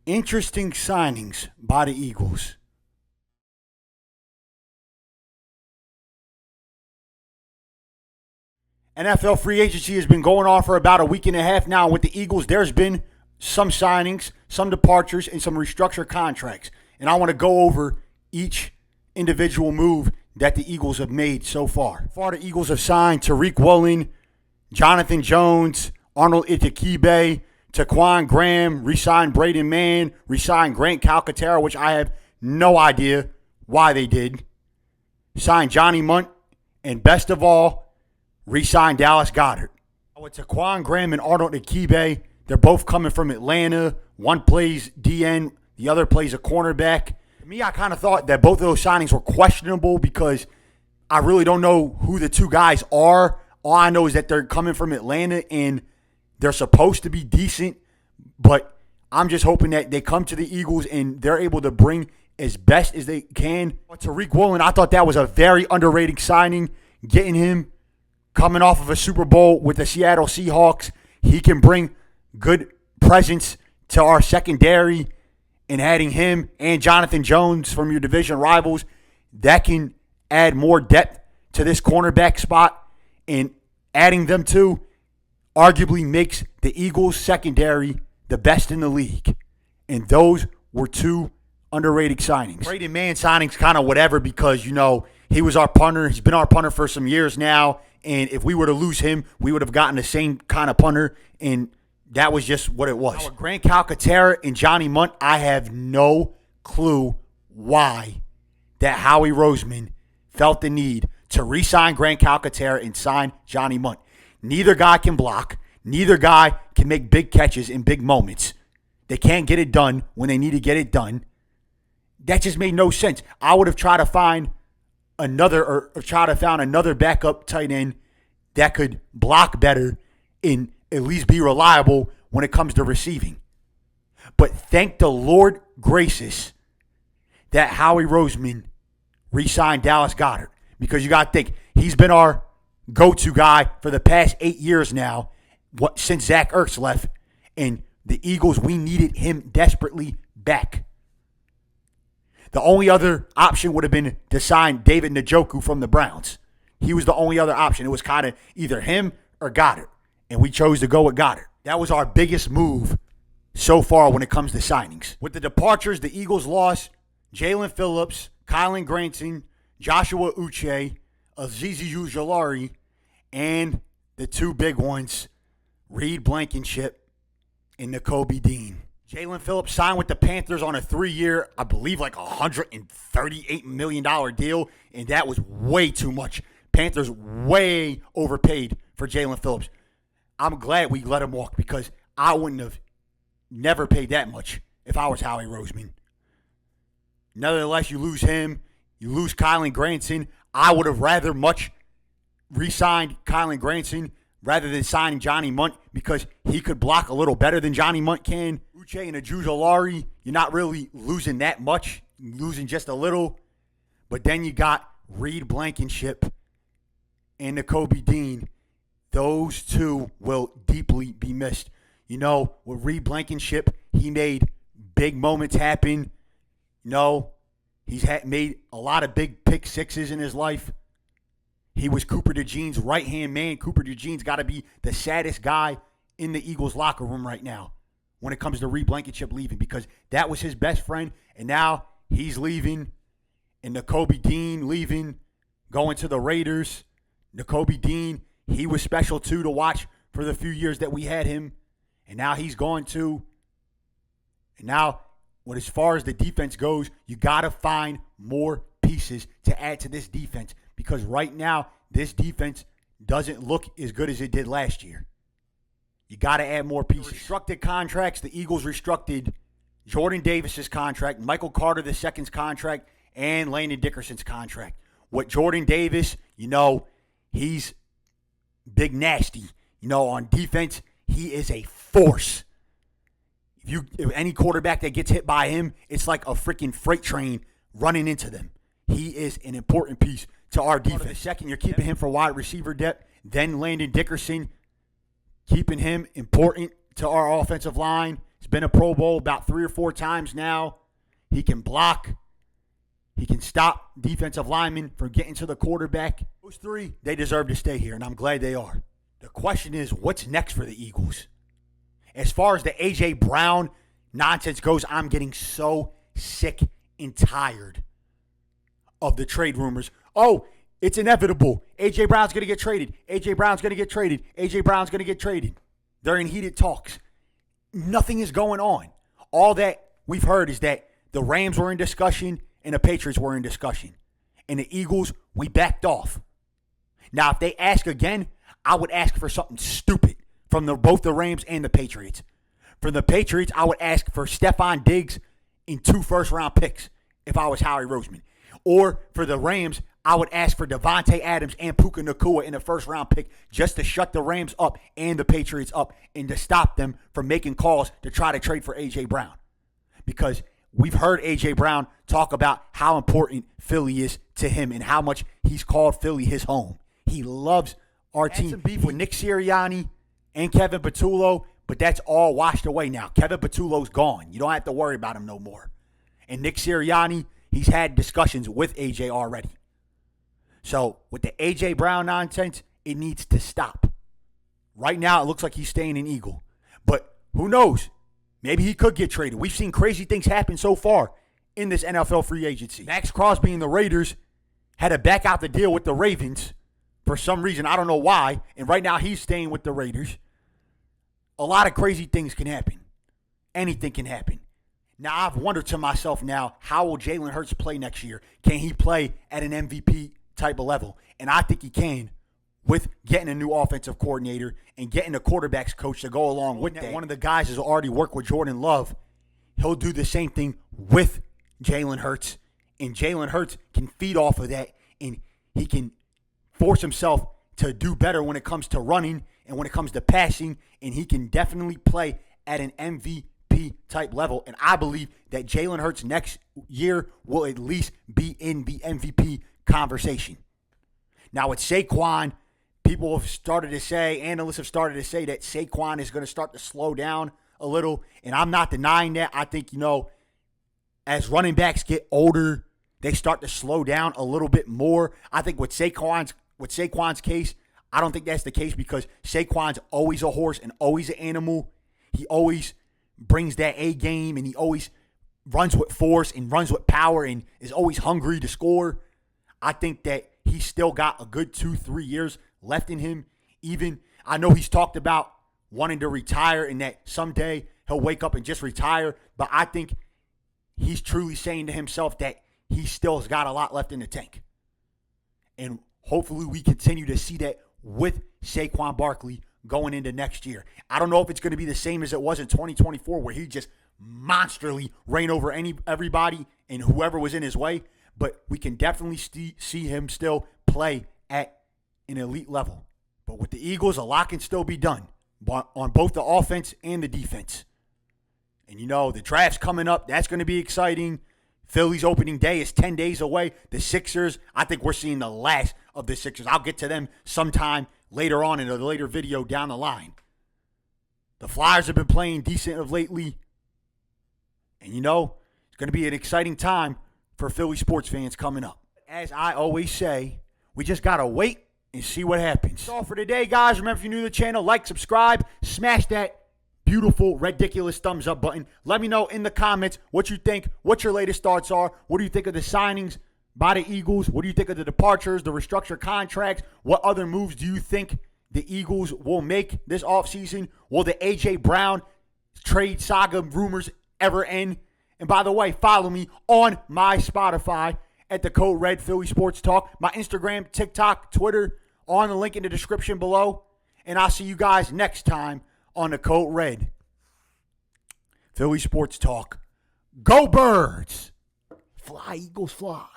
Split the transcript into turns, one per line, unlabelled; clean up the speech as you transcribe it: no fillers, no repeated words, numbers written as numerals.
Interesting signings by the Eagles. NFL free agency has been going on for about a week and a half now. With the Eagles, there's been some signings, some departures, and some restructured contracts. And I want to go over each individual move that the Eagles have made so far. So far, the Eagles have signed Tariq Woolen, Jonathan Jones, Arnold Itakibe, Taquan Graham, re-signed Braden Mann, re-signed Grant Calcaterra, which I have no idea why they did. Signed Johnny Munt, and best of all, re-signed Dallas Goedert. With Taquan Graham and Arnold Itakibe, they're both coming from Atlanta. One plays DN, the other plays a cornerback. To me, I kind of thought that both of those signings were questionable because I really don't know who the two guys are. All I know is that they're coming from Atlanta and they're supposed to be decent, but I'm just hoping that they come to the Eagles and they're able to bring as best as they can. But Tariq Woolen, I thought that was a very underrated signing. Getting him coming off of a Super Bowl with the Seattle Seahawks, he can bring good presence to our secondary, and adding him and Jonathan Jones from your division rivals, that can add more depth to this cornerback spot, and adding them two arguably makes the Eagles secondary the best in the league. And those were two underrated signings. Braden Mann signing's kind of whatever because, he was our punter. He's been our punter for some years now. And if we were to lose him, we would have gotten the same kind of punter. And that was just what it was. Now, with Grant Calcaterra and Johnny Munt, I have no clue why that Howie Roseman felt the need to re-sign Grant Calcaterra and sign Johnny Munt. Neither guy can block. Neither guy can make big catches in big moments. They can't get it done when they need to get it done. That just made no sense. I would have tried to find another backup tight end that could block better and at least be reliable when it comes to receiving. But thank the Lord gracious that Howie Roseman re-signed Dallas Goedert, because you got to think, he's been our go-to guy for the past 8 years now, since Zach Ertz left, and the Eagles, we needed him desperately back. The only other option would have been to sign David Njoku from the Browns. He was the only other option. It was kind of either him or Goddard, and we chose to go with Goddard. That was our biggest move so far when it comes to signings. With the departures, the Eagles lost Jalen Phillips, Kylan Granson, Joshua Uche, Azizi Ujulari, and the two big ones, Reed Blankenship and Nakobe Dean. Jalen Phillips signed with the Panthers on a 3-year, I believe like $138 million deal, and that was way too much. Panthers way overpaid for Jalen Phillips. I'm glad we let him walk because I wouldn't have never paid that much if I was Howie Roseman. Nevertheless, you lose him. You lose Kylan Granson. I would have rather much re-signed Kylan Granson rather than signing Johnny Munt because he could block a little better than Johnny Munt can. Uche and Ujulari, you're not really losing that much. You're losing just a little. But then you got Reed Blankenship and Nakobe Dean. Those two will deeply be missed. With Reed Blankenship, he made big moments happen. He's made a lot of big pick sixes in his life. He was Cooper DeJean's right-hand man. Cooper DeJean's got to be the saddest guy in the Eagles locker room right now when it comes to Reed Blankenship leaving because that was his best friend, and now he's leaving, and Nakobe Dean leaving, going to the Raiders. Nakobe Dean, he was special too to watch for the few years that we had him, and now he's gone too. And now, as far as the defense goes, you got to find more pieces to add to this defense because right now, this defense doesn't look as good as it did last year. You got to add more pieces. Restructed contracts, the Eagles restructed Jordan Davis's contract, Michael Carter II's contract, and Landon Dickerson's contract. With Jordan Davis, he's big nasty. On defense, he is a force. If any quarterback that gets hit by him, it's like a freaking freight train running into them. He is an important piece to our defense. Second, you're keeping him for wide receiver depth. Then Landon Dickerson, keeping him important to our offensive line. He's been a Pro Bowl about 3 or 4 times now. He can block. He can stop defensive linemen from getting to the quarterback. Those 3, they deserve to stay here, and I'm glad they are. The question is, what's next for the Eagles? As far as the AJ Brown nonsense goes, I'm getting so sick and tired of the trade rumors. Oh, it's inevitable. AJ Brown's going to get traded. AJ Brown's going to get traded. AJ Brown's going to get traded. They're in heated talks. Nothing is going on. All that we've heard is that the Rams were in discussion and the Patriots were in discussion. And the Eagles, we backed off. Now, if they ask again, I would ask for something stupid from both the Rams and the Patriots. For the Patriots, I would ask for Stephon Diggs in 2 first-round picks if I was Howie Roseman. Or for the Rams, I would ask for Devontae Adams and Puka Nacua in a first-round pick just to shut the Rams up and the Patriots up and to stop them from making calls to try to trade for A.J. Brown. Because we've heard A.J. Brown talk about how important Philly is to him and how much he's called Philly his home. He loves our team. Some beef with Nick Sirianni and Kevin Patullo, but that's all washed away now. Kevin Patullo's gone. You don't have to worry about him no more. And Nick Sirianni, he's had discussions with A.J. already. So with the A.J. Brown nonsense, it needs to stop. Right now, it looks like he's staying an Eagle. But who knows? Maybe he could get traded. We've seen crazy things happen so far in this NFL free agency. Max Crosby and the Raiders had to back out the deal with the Ravens for some reason. I don't know why. And right now, he's staying with the Raiders. A lot of crazy things can happen. Anything can happen. Now, I've wondered to myself now, how will Jalen Hurts play next year? Can he play at an MVP type of level? And I think he can with getting a new offensive coordinator and getting a quarterback's coach to go along with that. One of the guys has already worked with Jordan Love. He'll do the same thing with Jalen Hurts. And Jalen Hurts can feed off of that, and he can force himself to do better when it comes to running and when it comes to passing, and he can definitely play at an MVP type level. And I believe that Jalen Hurts next year will at least be in the MVP conversation. Now with Saquon, people have started to say, analysts have started to say that Saquon is going to start to slow down a little, and I'm not denying that. I think, as running backs get older, they start to slow down a little bit more. I think with Saquon's case, I don't think that's the case because Saquon's always a horse and always an animal. He always brings that A game, and he always runs with force and runs with power and is always hungry to score. I think that he's still got a good 2-3 years left in him. Even, I know he's talked about wanting to retire and that someday he'll wake up and just retire, but I think he's truly saying to himself that he still has got a lot left in the tank. And hopefully we continue to see that with Saquon Barkley going into next year. I don't know if it's going to be the same as it was in 2024 where he just monsterly ran over everybody and whoever was in his way, but we can definitely see him still play at an elite level. But with the Eagles, a lot can still be done on both the offense and the defense. And the draft's coming up. That's going to be exciting. Philly's opening day is 10 days away. The Sixers, I think we're seeing the last of the Sixers. I'll get to them sometime later on in a later video down the line. The Flyers have been playing decent of lately. And it's going to be an exciting time for Philly sports fans coming up. As I always say, we just got to wait and see what happens. That's all for today, guys. Remember, if you're new to the channel, like, subscribe, smash that beautiful, ridiculous thumbs up button. Let me know in the comments what you think, what your latest thoughts are. What do you think of the signings by the Eagles? What do you think of the departures, the restructured contracts? What other moves do you think the Eagles will make this offseason? Will the A.J. Brown trade saga rumors ever end? And by the way, follow me on my Spotify at the Code Red Philly Sports Talk, my Instagram, TikTok, Twitter, on the link in the description below. And I'll see you guys next time on the Code Red Philly Sports Talk. Go Birds! Fly, Eagles, fly.